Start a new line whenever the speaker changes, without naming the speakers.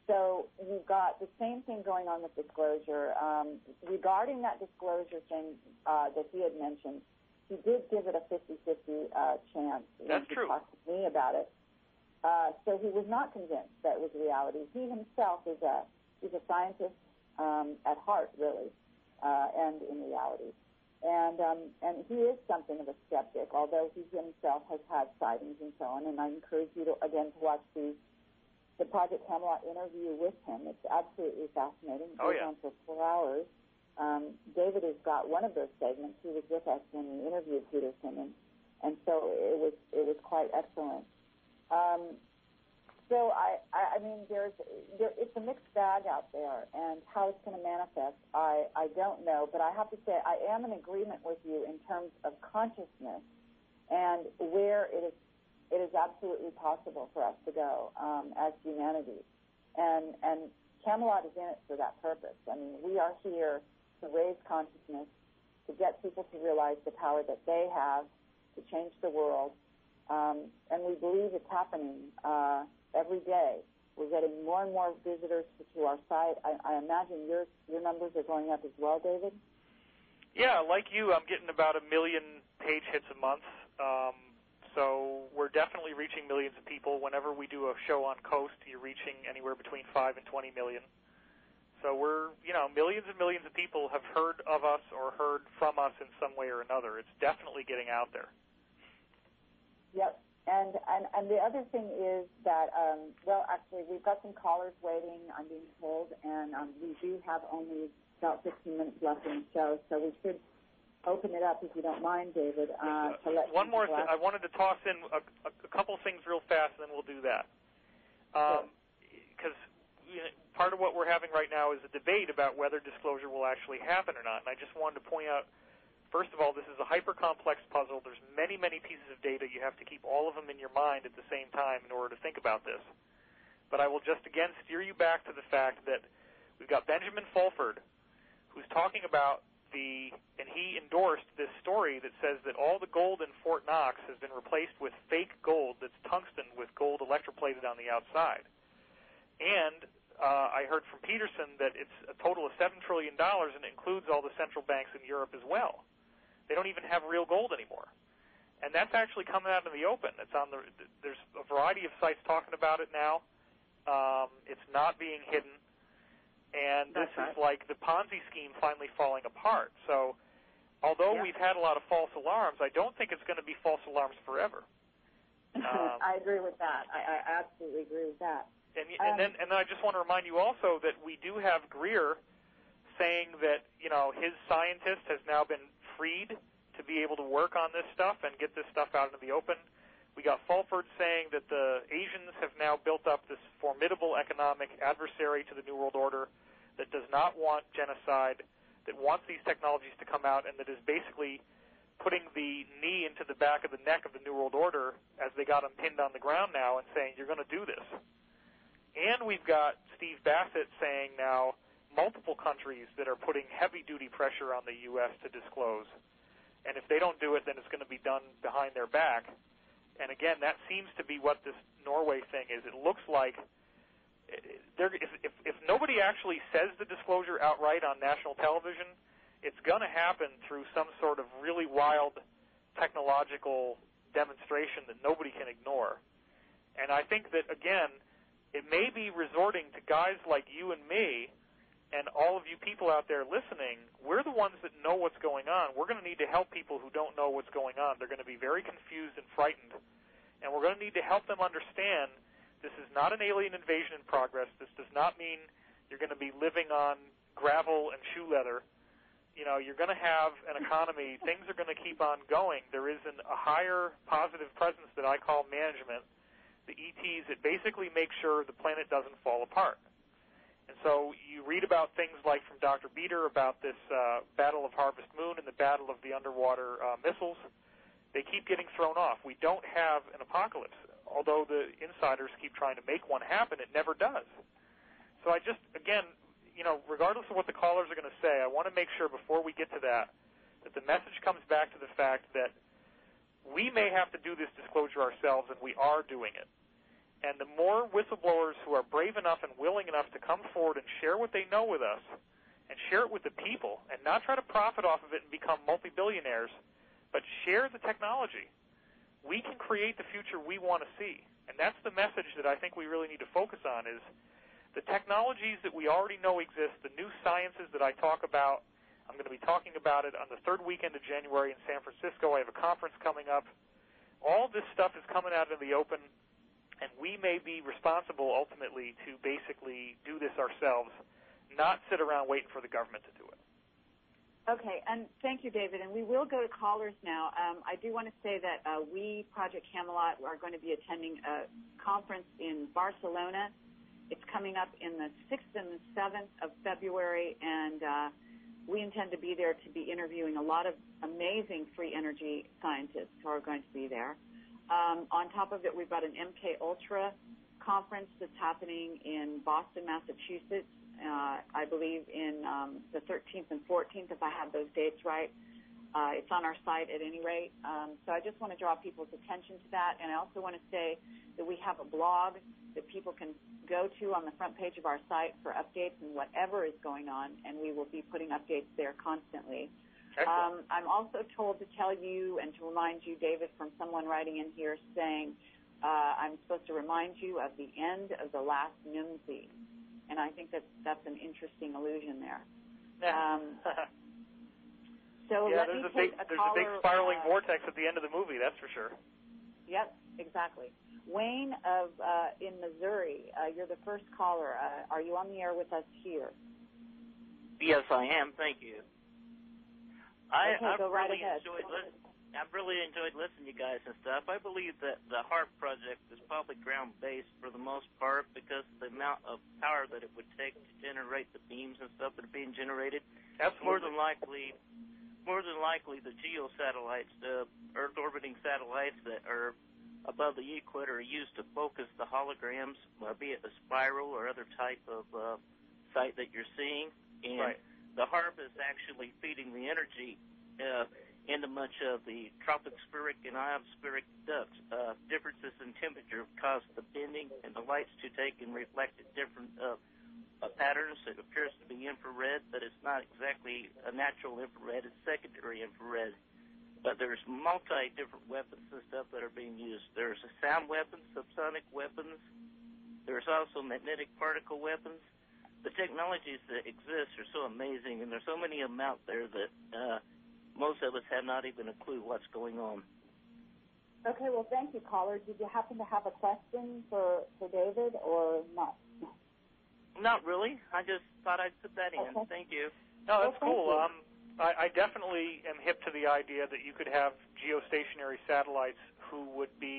So you've got the same thing going on with disclosure. Regarding that disclosure thing that he had mentioned, he did give it a 50-50 chance.
That's true.
He talked to me about it. So he was not convinced that it was reality. He himself is he's a scientist at heart, really, and in reality. And he is something of a skeptic, although he himself has had sightings and so on. And I encourage you to, again, to watch the Project Camelot interview with him. It's absolutely fascinating. It goes on for 4 hours. David has got one of those segments. He was with us when we interviewed Peterson, and so it was quite excellent. So I mean, it's a mixed bag out there, and how it's going to manifest, I don't know. But I have to say, I am in agreement with you in terms of consciousness and where it is absolutely possible for us to go as humanity, and Camelot is in it for that purpose. I mean, we are here to raise consciousness, to get people to realize the power that they have to change the world, and we believe it's happening every day. We're getting more and more visitors to our site. I imagine your numbers are going up as well, David?
Yeah, like you, I'm getting about 1 million page hits a month. So we're definitely reaching millions of people. Whenever we do a show on Coast, you're reaching anywhere between 5 and 20 million. So we're, millions and millions of people have heard of us or heard from us in some way or another. It's definitely getting out there.
Yep. And the other thing is that, actually, we've got some callers waiting, I'm being told, and we do have only about 15 minutes left in the show, so we should open it up, if you don't mind, David, to let
one more thing. I wanted to toss in a couple things real fast, and then we'll do that. Because part of what we're having right now is a debate about whether disclosure will actually happen or not, and I just wanted to point out, first of all, this is a hyper-complex puzzle. There's many, many pieces of data. You have to keep all of them in your mind at the same time in order to think about this. But I will just, again, steer you back to the fact that we've got Benjamin Fulford, who's talking about and he endorsed this story that says that all the gold in Fort Knox has been replaced with fake gold that's tungsten with gold electroplated on the outside. And I heard from Peterson that it's a total of $7 trillion, and it includes all the central banks in Europe as well. They don't even have real gold anymore. And that's actually coming out in the open. There's a variety of sites talking about it now. It's not being hidden. And this is like the Ponzi scheme finally falling apart. So although we've had a lot of false alarms, I don't think it's going to be false alarms forever.
I agree with that. I absolutely agree with that.
And then I just want to remind you also that we do have Greer saying that, his scientist has now been freed to be able to work on this stuff and get this stuff out into the open. We got Fulford saying that the Asians have now built up this formidable economic adversary to the New World Order that does not want genocide, that wants these technologies to come out, and that is basically putting the knee into the back of the neck of the New World Order as they got them pinned on the ground now and saying, you're going to do this. And we've got Steve Bassett saying now multiple countries that are putting heavy-duty pressure on the U.S. to disclose. And if they don't do it, then it's going to be done behind their back. And again, that seems to be what this Norway thing is. It looks like if nobody actually says the disclosure outright on national television, it's going to happen through some sort of really wild technological demonstration that nobody can ignore. And I think that, again, it may be resorting to guys like you and me and all of you people out there listening. We're the ones that know what's going on. We're going to need to help people who don't know what's going on. They're going to be very confused and frightened. And we're going to need to help them understand this is not an alien invasion in progress. This does not mean you're going to be living on gravel and shoe leather. You're going to have an economy. Things are going to keep on going. There is a higher positive presence that I call management, the ETs, that basically make sure the planet doesn't fall apart. And so you read about things like from Dr. Beater about this Battle of Harvest Moon and the Battle of the Underwater Missiles. They keep getting thrown off. We don't have an apocalypse. Although the insiders keep trying to make one happen, it never does. So I just, again, regardless of what the callers are going to say, I want to make sure before we get to that the message comes back to the fact that we may have to do this disclosure ourselves, and we are doing it. And the more whistleblowers who are brave enough and willing enough to come forward and share what they know with us and share it with the people and not try to profit off of it and become multi-billionaires, but share the technology, we can create the future we want to see. And that's the message that I think we really need to focus on is the technologies that we already know exist, the new sciences that I talk about. I'm going to be talking about it on the third weekend of January in San Francisco. I have a conference coming up. All this stuff is coming out in the open, and we may be responsible ultimately to basically do this ourselves, not sit around waiting for the government to do it.
Okay, and thank you, David. And we will go to callers now. I do want to say that we, Project Camelot, are going to be attending a conference in Barcelona. It's coming up in the 6th and the 7th of February, and we intend to be there to be interviewing a lot of amazing free energy scientists who are going to be there. On top of it, we've got an MK Ultra conference that's happening in Boston, Massachusetts, I believe in the 13th and 14th, if I have those dates right. It's on our site at any rate. So I just want to draw people's attention to that. And I also want to say that we have a blog that people can go to on the front page of our site for updates and whatever is going on, and we will be putting updates there constantly. I'm also told to tell you and to remind you, David, from someone writing in here saying I'm supposed to remind you of the end of the last Nimsy. And I think that's an interesting allusion there. So
yeah,
let me
there's a big spiraling vortex at the end of the movie, that's for sure.
Yep, exactly. Wayne in Missouri, you're the first caller. Are you on the air with us here?
Yes, I am. Thank you.
Go right ahead.
I've really enjoyed listening to you guys and stuff. I believe that the HARP project is probably ground-based for the most part because of the amount of power that it would take to generate the beams and stuff that are being generated.
Absolutely.
More than likely, the geosatellites, the Earth-orbiting satellites that are above the equator are used to focus the holograms, be it the spiral or other type of site that you're seeing. And the HARP is actually feeding the energy into much of the tropospheric and ionospheric ducts. Differences in temperature cause the bending and the lights to take and reflect at different patterns. It appears to be infrared, but it's not exactly a natural infrared. It's secondary infrared. But there's different weapons and stuff that are being used. There's sound weapons, subsonic weapons. There's also magnetic particle weapons. The technologies that exist are so amazing, and there's so many of them out there that most of us have not even a clue what's going on.
Okay, well, thank you, caller. Did you happen to have a question for David or not?
Not really. I just thought I'd put that in.
Okay.
Thank you.
No, that's cool. I definitely am hip to the idea that you could have geostationary satellites who would be